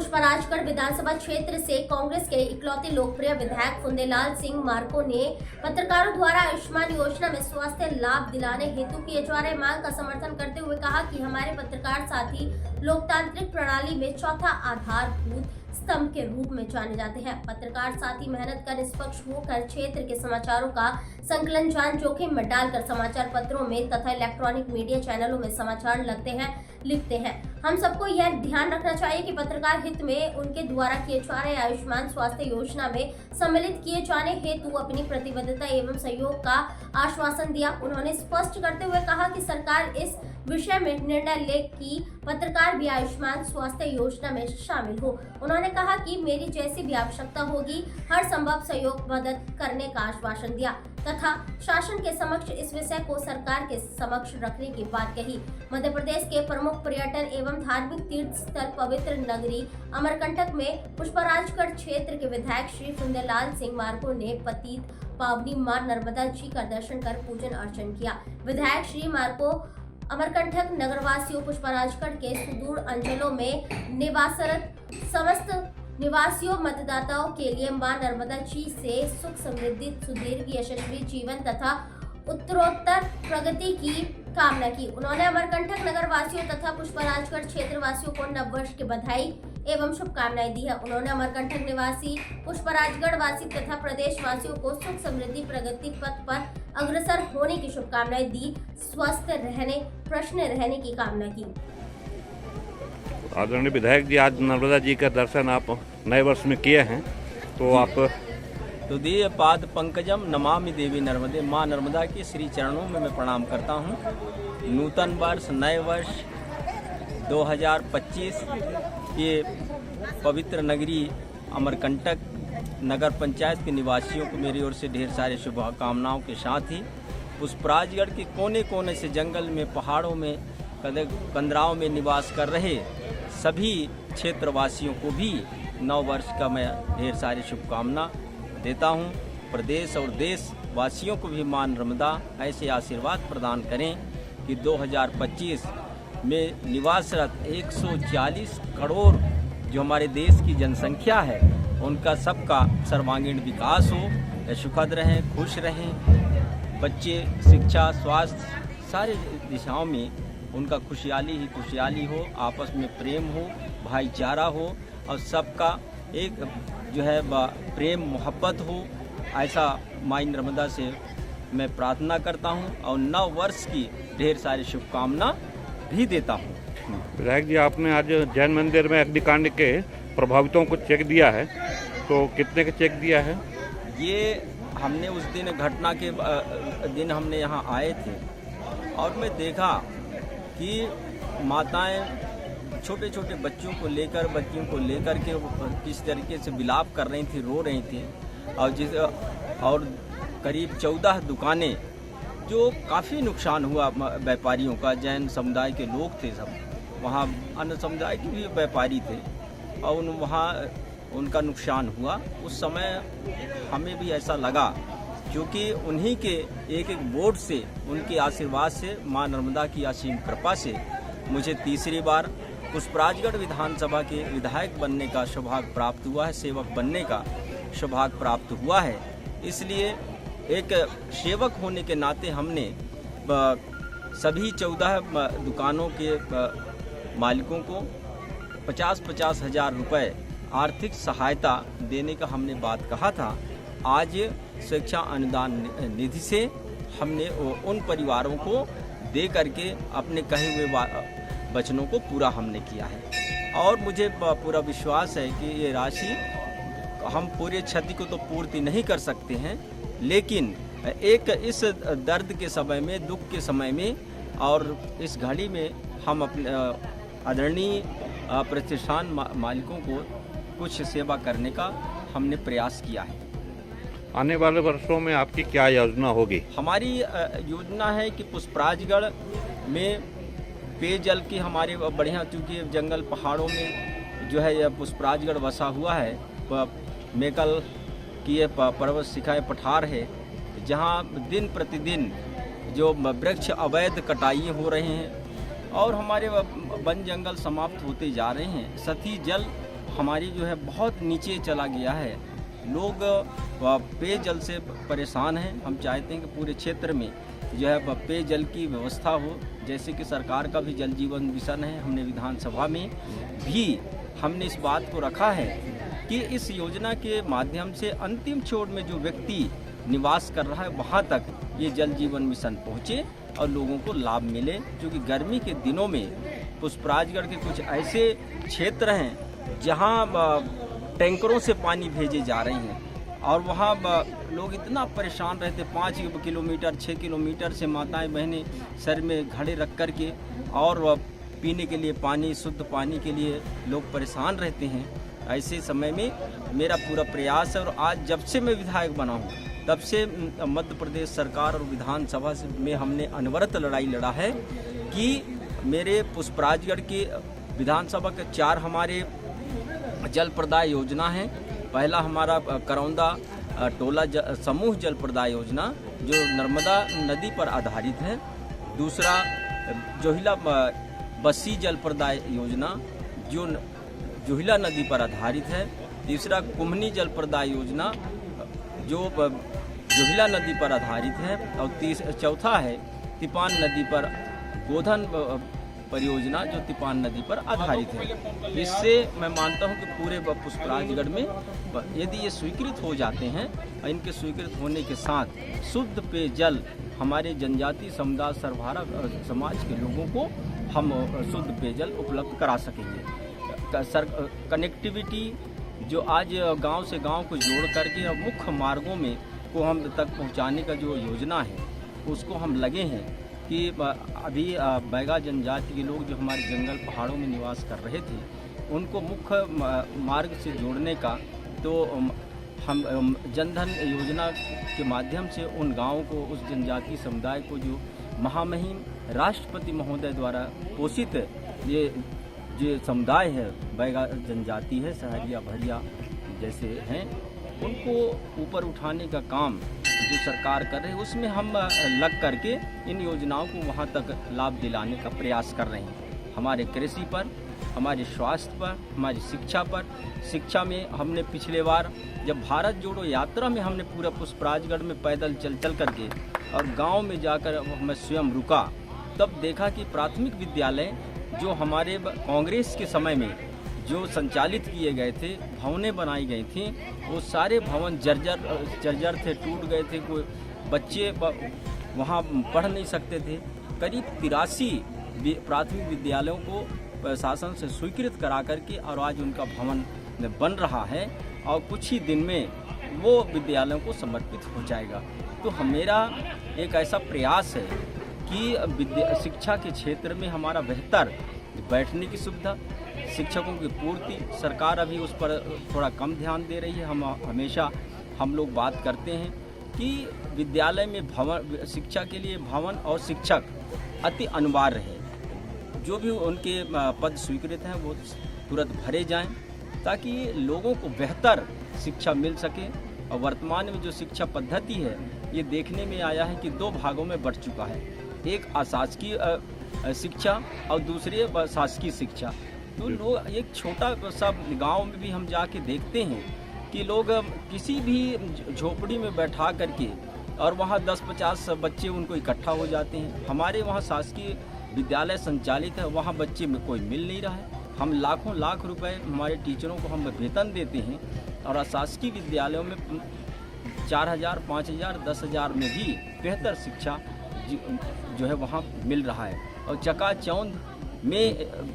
पुष्पराजगढ़ विधानसभा क्षेत्र से कांग्रेस के इकलौते लोकप्रिय विधायक फुंदेलाल सिंह मार्को ने पत्रकारों द्वारा आयुष्मान योजना में स्वास्थ्य लाभ दिलाने हेतु किए जा रहे मांग का समर्थन करते हुए कहा कि हमारे पत्रकार साथी लोकतांत्रिक प्रणाली में चौथा आधारभूत स्तंभ के रूप में जाने जाते हैं। पत्रकार साथी मेहनत कर निष्पक्ष होकर क्षेत्र के समाचारों का संकलन जान जोखिम में डालकर समाचार पत्रों में तथा इलेक्ट्रॉनिक मीडिया चैनलों में समाचार लिखते हैं। हम सबको यह ध्यान रखना चाहिए कि पत्रकार हित में उनके द्वारा किए जा रहे आयुष्मान स्वास्थ्य योजना में सम्मिलित किए जाने हेतु अपनी प्रतिबद्धता एवं सहयोग का आश्वासन दिया। उन्होंने स्पष्ट करते हुए कहा कि सरकार इस विषय में निर्णय ले कि पत्रकार भी आयुष्मान स्वास्थ्य योजना में शामिल हो। उन्होंने कहा कि मेरी जैसी भी आवश्यकता होगी हर संभव सहयोग मदद करने का आश्वासन दिया तथा शासन के समक्ष इस विषय को सरकार के समक्ष रखने की बात कही। मध्य प्रदेश के प्रमुख पर्यटन एवं धार्मिक तीर्थ स्थल पवित्र नगरी अमरकंटक में पुष्पराजगढ़ क्षेत्र के विधायक श्री फुंदेलाल सिंह मार्को ने पतित पावनी मां नर्मदा जी का दर्शन कर पूजन अर्चन किया। विधायक श्री मार्को अमरकंटक नगरवासियों पुष्पराजगढ़ के सुदूर अंचलों में निवासरत समस्त निवासियों मतदाताओं के लिए मां नर्मदा जी से सुख समृद्धि सुदीर्घ यशस्वी जीवन तथा उत्तरोत्तर प्रगति की कामना की। उन्होंने अमरकंटक नगरवासियों तथा पुष्पराजगढ़ क्षेत्रवासियों को नववर्ष की बधाई एवं शुभकामनाएं दी है। उन्होंने अमरकंटक निवासी पुष्पराजगढ़ वासी तथा प्रदेश वासियों को सुख समृद्धि प्रगति पथ पर अग्रसर होने की शुभकामनाएं दी, स्वस्थ रहने प्रसन्न रहने की कामना की। आदरणीय विधायक जी, आज नर्मदा जी का दर्शन आप नए वर्ष में किए हैं, तो आप तुदीय पाद पंकजम नमामि देवी नर्मदे, माँ नर्मदा के श्री चरणों में मैं प्रणाम करता हूँ। नूतन वर्ष नए वर्ष 2025 के पवित्र नगरी अमरकंटक नगर पंचायत के निवासियों को मेरी ओर से ढेर सारे शुभकामनाओं के साथ ही पुष्पराजगढ़ के कोने कोने से जंगल में पहाड़ों में कंदराओं में निवास कर रहे सभी क्षेत्रवासियों को भी नव वर्ष का मैं ढेर सारी शुभकामना देता हूं। प्रदेश और देश वासियों को भी मां नर्मदा ऐसे आशीर्वाद प्रदान करें कि 2025 में निवासरत 140 करोड़ जो हमारे देश की जनसंख्या है उनका सबका सर्वांगीण विकास हो, सुखद रहें, खुश रहें, बच्चे शिक्षा स्वास्थ्य सारे दिशाओं में उनका खुशहाली ही खुशहाली हो, आपस में प्रेम हो, भाईचारा हो और सबका एक जो है प्रेम मोहब्बत हो, ऐसा माई नर्मदा से मैं प्रार्थना करता हूं और नव वर्ष की ढेर सारी शुभकामना भी देता हूं। विधायक जी, आपने आज जैन मंदिर में अग्निकांड के प्रभावितों को चेक दिया है, तो कितने का चेक दिया है? ये हमने उस दिन घटना के दिन हमने यहाँ आए थे और मैं देखा कि माताएं छोटे छोटे बच्चियों को लेकर के किस तरीके से विलाप कर रही थी, रो रही थी और करीब 14 दुकानें जो काफ़ी नुकसान हुआ व्यापारियों का, जैन समुदाय के लोग थे सब, वहाँ अन्य समुदाय के भी व्यापारी थे और वहाँ उनका नुकसान हुआ। उस समय हमें भी ऐसा लगा क्योंकि उन्हीं के एक एक वोट से, उनके आशीर्वाद से, मां नर्मदा की असीम कृपा से मुझे तीसरी बार पुष्पराजगढ़ विधानसभा के विधायक बनने का सौभाग्य प्राप्त हुआ है, सेवक बनने का सौभाग्य प्राप्त हुआ है। इसलिए एक सेवक होने के नाते हमने सभी 14 दुकानों के मालिकों को 50-50 हज़ार रुपये आर्थिक सहायता देने का हमने बात कहा था। आज शिक्षा अनुदान निधि से हमने उन परिवारों को दे करके अपने कहे हुए वचनों को पूरा हमने किया है और मुझे पूरा विश्वास है कि ये राशि हम पूरे क्षति को तो पूर्ति नहीं कर सकते हैं, लेकिन एक इस दर्द के समय में, दुख के समय में और इस घड़ी में हम अपने आदरणीय प्रतिष्ठान मालिकों को कुछ सेवा करने का हमने प्रयास किया है। आने वाले वर्षों में आपकी क्या योजना होगी? हमारी योजना है कि पुष्पराजगढ़ में पेयजल की हमारे बढ़िया, क्योंकि जंगल पहाड़ों में जो है यह पुष्पराजगढ़ बसा हुआ है, मेकल की ये पर्वत शिखाएं पठार है जहाँ दिन प्रतिदिन जो वृक्ष अवैध कटाई हो रहे हैं और हमारे वन जंगल समाप्त होते जा रहे हैं। सतही जल हमारी जो है बहुत नीचे चला गया है। लोग पेयजल से परेशान हैं। हम चाहते हैं कि पूरे क्षेत्र में जो है पेयजल की व्यवस्था हो, जैसे कि सरकार का भी जल जीवन मिशन है। हमने विधानसभा में भी हमने इस बात को रखा है कि इस योजना के माध्यम से अंतिम छोर में जो व्यक्ति निवास कर रहा है वहाँ तक ये जल जीवन मिशन पहुँचे और लोगों को लाभ मिले। क्योंकि गर्मी के दिनों में पुष्पराजगढ़ के कुछ ऐसे क्षेत्र हैं जहाँ टैंकरों से पानी भेजे जा रहे हैं और वहाँ लोग इतना परेशान रहते, 5 किलोमीटर 6 किलोमीटर से माताएं बहनें सर में घड़े रख कर के और पीने के लिए पानी, शुद्ध पानी के लिए लोग परेशान रहते हैं। ऐसे समय में मेरा पूरा प्रयास है और आज जब से मैं विधायक बना हूँ तब से मध्य प्रदेश सरकार और विधानसभा से में हमने अनवरत लड़ाई लड़ा है कि मेरे पुष्पराजगढ़ के विधानसभा के 4 हमारे जल प्रदाय योजना हैं। पहला हमारा करौंदा टोला समूह जल प्रदाय योजना जो नर्मदा नदी पर आधारित है। दूसरा जोहिला बस्सी जल प्रदाय योजना जो जोहिला नदी पर आधारित है। तीसरा कुम्हनी जल प्रदाय योजना जो जोहिला नदी पर आधारित है। और चौथा है तिपान नदी पर गोधन परियोजना जो तिपान नदी पर आधारित है। इससे मैं मानता हूं कि पूरे पुष्पराजगढ़ में यदि ये स्वीकृत हो जाते हैं, इनके स्वीकृत होने के साथ शुद्ध पेयजल हमारे जनजातीय समुदाय सरभारा समाज के लोगों को हम शुद्ध पेयजल उपलब्ध करा सकेंगे। कनेक्टिविटी जो आज गांव से गांव को जोड़ करके अब मुख्य मार्गों में को हम तक पहुंचाने का जो योजना है उसको हम लगे हैं कि अभी बैगा जनजाति के लोग जो हमारे जंगल पहाड़ों में निवास कर रहे थे उनको मुख्य मार्ग से जोड़ने का तो हम जनधन योजना के माध्यम से उन गाँवों को, उस जनजातीय समुदाय को जो महामहिम राष्ट्रपति महोदय द्वारा पोषित ये जो समुदाय है, बैगा जनजाति है, सहरिया भरिया जैसे हैं, उनको ऊपर उठाने का काम जो सरकार कर रही है उसमें हम लग करके इन योजनाओं को वहाँ तक लाभ दिलाने का प्रयास कर रहे हैं। हमारे कृषि पर, हमारे स्वास्थ्य पर, हमारी शिक्षा पर। शिक्षा में हमने पिछले बार जब भारत जोड़ो यात्रा में हमने पूरा पुष्पराजगढ़ में पैदल चल करके और गांव में जाकर मैं स्वयं रुका, तब देखा कि प्राथमिक विद्यालय जो हमारे कांग्रेस के समय में जो संचालित किए गए थे, भवनें बनाई गई थी, वो सारे भवन जर्जर थे, टूट गए थे। कोई बच्चे वहाँ पढ़ नहीं सकते थे। करीब 83 प्राथमिक विद्यालयों को प्रशासन से स्वीकृत करा करके और आज उनका भवन बन रहा है और कुछ ही दिन में वो विद्यालयों को समर्पित हो जाएगा। तो मेरा एक ऐसा प्रयास है कि शिक्षा के क्षेत्र में हमारा बेहतर बैठने की सुविधा, शिक्षकों की पूर्ति, सरकार अभी उस पर थोड़ा कम ध्यान दे रही है। हमेशा हम लोग बात करते हैं कि विद्यालय में भवन, शिक्षा के लिए भवन और शिक्षक अति अनिवार्य है। जो भी उनके पद स्वीकृत हैं वो तुरंत भरे जाएं ताकि लोगों को बेहतर शिक्षा मिल सके। और वर्तमान में जो शिक्षा पद्धति है ये देखने में आया है कि 2 भागों में बंट चुका है, एक अशासकीय शिक्षा और दूसरी शासकीय शिक्षा। तो लोग एक छोटा सा गांव में भी हम जाके देखते हैं कि लोग किसी भी झोपड़ी में बैठा करके और वहाँ 10-50 बच्चे उनको इकट्ठा हो जाते हैं। हमारे वहाँ शासकीय विद्यालय संचालित है, वहाँ बच्चे में कोई मिल नहीं रहा है। हम लाख रुपए हमारे टीचरों को हम वेतन देते हैं और अशासकीय विद्यालयों में 4000, 5000, 10,000 में भी बेहतर शिक्षा जो है वहाँ मिल रहा है। और चकाचौंध में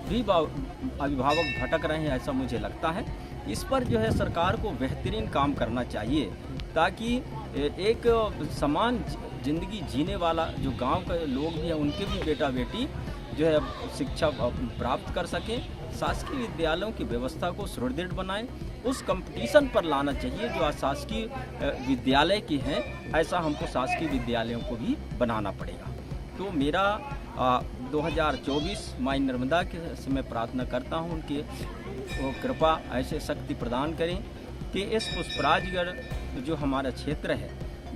भी अभिभावक भटक रहे हैं, ऐसा मुझे लगता है। इस पर जो है सरकार को बेहतरीन काम करना चाहिए ताकि एक समान ज़िंदगी जीने वाला जो गांव के लोग भी हैं उनके भी बेटा बेटी जो है शिक्षा प्राप्त कर सकें। शासकीय विद्यालयों की व्यवस्था को सुदृढ़ बनाएं, उस कंपटीशन पर लाना चाहिए जो अशासकीय विद्यालय की हैं, ऐसा हमको शासकीय विद्यालयों को भी बनाना पड़ेगा। तो मेरा 2024 माई नर्मदा के से मैं प्रार्थना करता हूँ उनकी वो कृपा ऐसे शक्ति प्रदान करें कि इस पुष्पराजगढ़ जो हमारा क्षेत्र है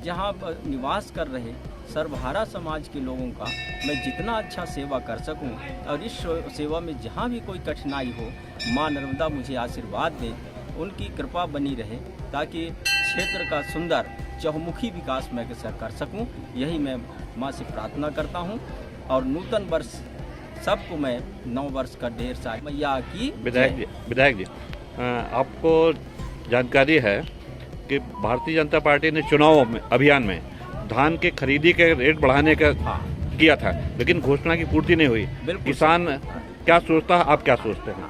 जहाँ निवास कर रहे सर्वहारा समाज के लोगों का मैं जितना अच्छा सेवा कर सकूं और इस सेवा में जहाँ भी कोई कठिनाई हो, माँ नर्मदा मुझे आशीर्वाद दे, उनकी कृपा बनी रहे ताकि क्षेत्र का सुंदर चहुमुखी विकास मैं कर सकूं। यही मैं माँ से प्रार्थना करता हूं और नूतन वर्ष सबको मैं 9 वर्ष का ढेर सारी मैया की। विधायक जी आपको जानकारी है कि भारतीय जनता पार्टी ने चुनाव में अभियान में धान के खरीदी के रेट बढ़ाने का किया था, लेकिन घोषणा की पूर्ति नहीं हुई। किसान क्या सोचता है, आप क्या सोचते हैं?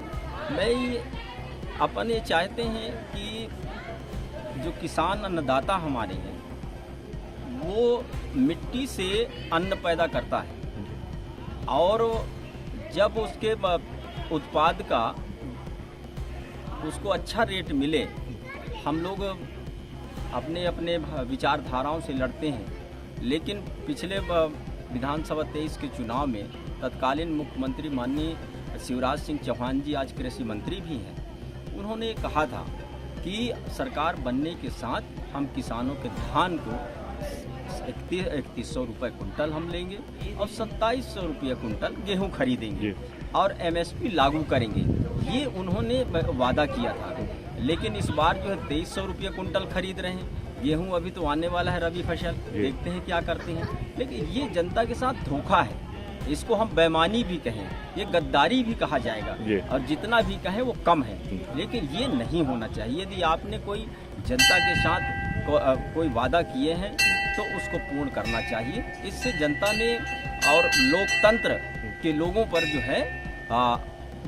मैं अपन ये चाहते हैं कि जो किसान अन्नदाता हमारे हैं वो मिट्टी से अन्न पैदा करता है और जब उसके उत्पाद का उसको अच्छा रेट मिले, हम लोग अपने अपने विचारधाराओं से लड़ते हैं। लेकिन पिछले विधानसभा 23 के चुनाव में तत्कालीन मुख्यमंत्री माननीय शिवराज सिंह चौहान जी आज कृषि मंत्री भी हैं, उन्होंने कहा था कि सरकार बनने के साथ हम किसानों के धान को 3100 रुपये कुंटल हम लेंगे और 2700 रुपये कुंटल गेहूं खरीदेंगे और MSP लागू करेंगे। ये उन्होंने वादा किया था। लेकिन इस बार जो है 2300 रुपये कुंटल खरीद रहे हैं। गेहूं अभी तो आने वाला है रबी फसल, देखते हैं क्या करते हैं। लेकिन ये जनता के साथ धोखा है, इसको हम बेईमानी भी कहें, ये गद्दारी भी कहा जाएगा और जितना भी कहें वो कम है। लेकिन ये नहीं होना चाहिए। यदि आपने कोई जनता के साथ कोई वादा किए हैं तो उसको पूर्ण करना चाहिए। इससे जनता ने और लोकतंत्र के लोगों पर जो है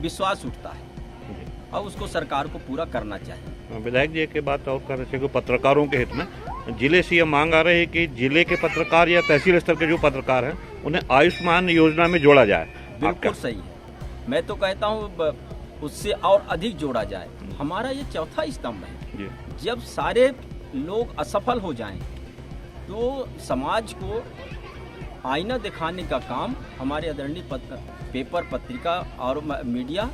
विश्वास उठता है और उसको सरकार को पूरा करना चाहिए। विधायक जी के बात और कर रहे थे पत्रकारों के हित में जिले से ये मांग आ रही है कि जिले के पत्रकार या तहसील स्तर के जो पत्रकार हैं उन्हें आयुष्मान योजना में जोड़ा जाए। बिल्कुल सही है। मैं तो कहता हूँ उससे और अधिक जोड़ा जाए। हमारा ये चौथा स्तंभ है। जब सारे लोग असफल हो जाएं तो समाज को आईना दिखाने का काम हमारे आदरणीय पेपर पत्रिका और मीडिया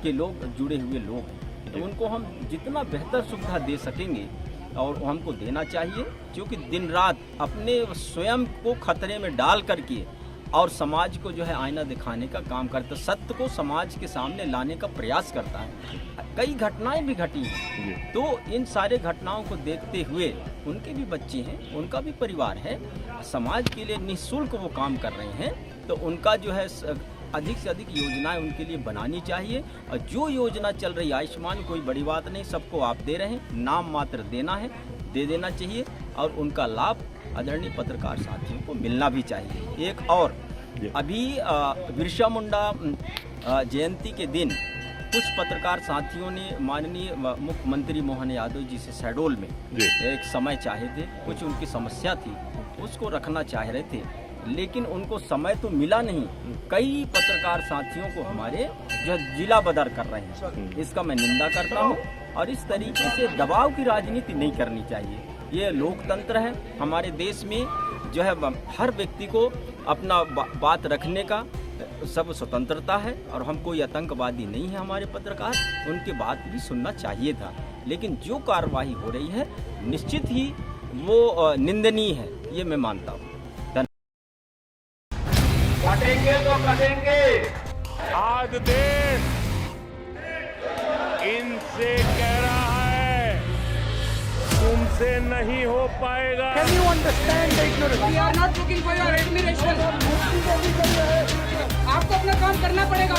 के लोग जुड़े हुए लोग हैं, तो उनको हम जितना बेहतर सुविधा दे सकेंगे और हमको देना चाहिए, क्योंकि दिन रात अपने स्वयं को खतरे में डाल करके और समाज को जो है आईना दिखाने का काम करता, सत्य को समाज के सामने लाने का प्रयास करता है। कई घटनाएं भी घटी हैं, तो इन सारे घटनाओं को देखते हुए उनके भी बच्चे हैं, उनका भी परिवार है, समाज के लिए निःशुल्क वो काम कर रहे हैं, तो उनका जो है अधिक से अधिक योजनाएं उनके लिए बनानी चाहिए। और जो योजना चल रही है आयुष्मान, कोई बड़ी बात नहीं, सबको आप दे रहे हैं, नाम मात्र देना है, दे देना चाहिए और उनका लाभ आदरणीय पत्रकार साथियों को मिलना भी चाहिए। एक और अभी बिरसा मुंडा जयंती के दिन कुछ पत्रकार साथियों ने माननीय मुख्यमंत्री मोहन यादव जी से शहडोल में एक समय चाहे थे, कुछ उनकी समस्या थी, उसको रखना चाह रहे थे, लेकिन उनको समय तो मिला नहीं। कई पत्रकार साथियों को हमारे जो जिला बदर कर रहे हैं, इसका मैं निंदा करता हूं और इस तरीके से दबाव की राजनीति नहीं करनी चाहिए। ये लोकतंत्र है, हमारे देश में जो है हर व्यक्ति को अपना बात रखने का सब स्वतंत्रता है और हम कोई आतंकवादी नहीं है। हमारे पत्रकार, उनकी बात भी सुनना चाहिए था, लेकिन जो कार्रवाई हो रही है निश्चित ही वो निंदनीय है, ये मैं मानता हूँ। कटेंगे तो कटेंगे। आज देश इनसे कह रहा है तुमसे नहीं हो पाएगा। Can you understand the ignorance? We are not looking for your admiration. आपको अपना काम करना पड़ेगा।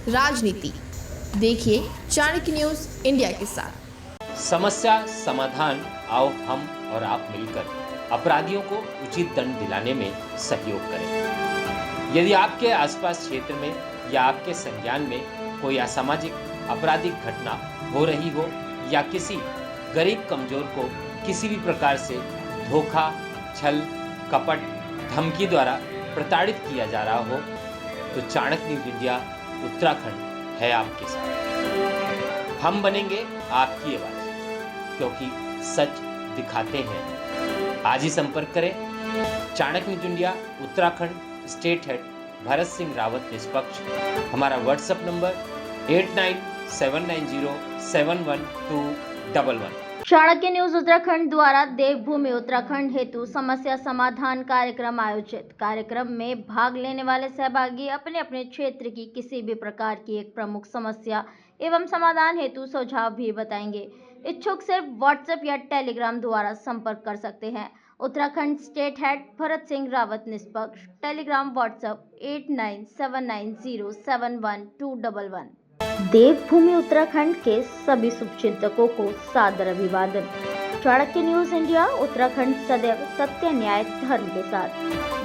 राजनीति देखिए चाणक्य न्यूज इंडिया के साथ। समस्या समाधान, आओ हम और आप मिलकर अपराधियों को उचित दंड दिलाने में सहयोग करें। यदि आपके आसपास क्षेत्र में या आपके संज्ञान में कोई असामाजिक आपराधिक घटना हो रही हो या किसी गरीब कमजोर को किसी भी प्रकार से धोखा, छल, कपट, धमकी द्वारा प्रताड़ित किया जा रहा हो, तो चाणक्य न्यूज इंडिया उत्तराखंड है आपके साथ। हम बनेंगे आपकी आवाज, क्योंकि सच दिखाते हैं। आज ही संपर्क करें। Chanakya news India Uttarakhand state head Bharat Singh Rawat निष्पक्ष। हमारा WhatsApp number 8979071211। Chanakya news Uttarakhand द्वारा देवभूमि उत्तराखंड हेतु समस्या समाधान कार्यक्रम आयोजित। कार्यक्रम में भाग लेने वाले सहभागी अपने अपने क्षेत्र की किसी भी प्रकार की एक प्रमुख समस्या एवं समाधान हेतु सुझाव भी बताएंगे। इच्छुक सिर्फ व्हाट्सएप या टेलीग्राम द्वारा संपर्क कर सकते हैं। उत्तराखंड स्टेट हेड भरत सिंह रावत निष्पक्ष। Telegram WhatsApp 8979071211। देवभूमि उत्तराखंड के सभी शुभचिंतकों को सादर अभिवादन। चाणक्य न्यूज इंडिया उत्तराखंड सदैव सत्य न्याय धर्म के साथ।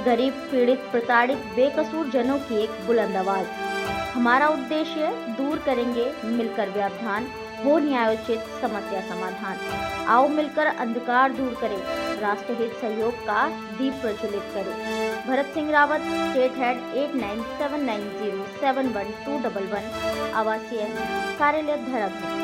गरीब पीड़ित प्रताड़ित बेकसूर जनों की एक बुलंद आवाज। हमारा उद्देश्य दूर करेंगे मिलकर व्यवधान, हो न्यायोचित समस्या समाधान। आओ मिलकर अंधकार दूर करें, राष्ट्रहित सहयोग का दीप प्रज्वलित करें। भरत सिंह रावत, स्टेट हेड 8979071211, आवासीय कार्यालय देहरादून।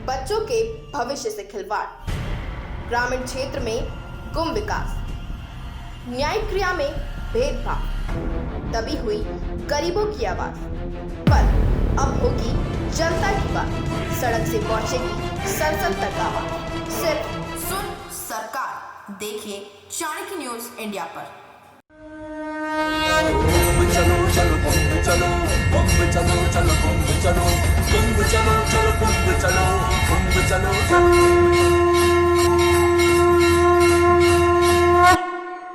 बच्चों के भविष्य से खिलवाड़, ग्रामीण क्षेत्र में गुम विकास, न्यायिक क्रिया में भेदभाव, दबी हुई गरीबों की आवाज। पर अब होगी जनता की बात, सड़क से पहुंचेगी संसद तक आवाज। सिर्फ सुन सरकार, देखिए चाणक्य न्यूज इंडिया पर। चलो चलो कुंभ चलो कुंभ चलो चलो कुंभ चलो कुंभ चलो चलो कुंभ चलो कुंभ चलो चलो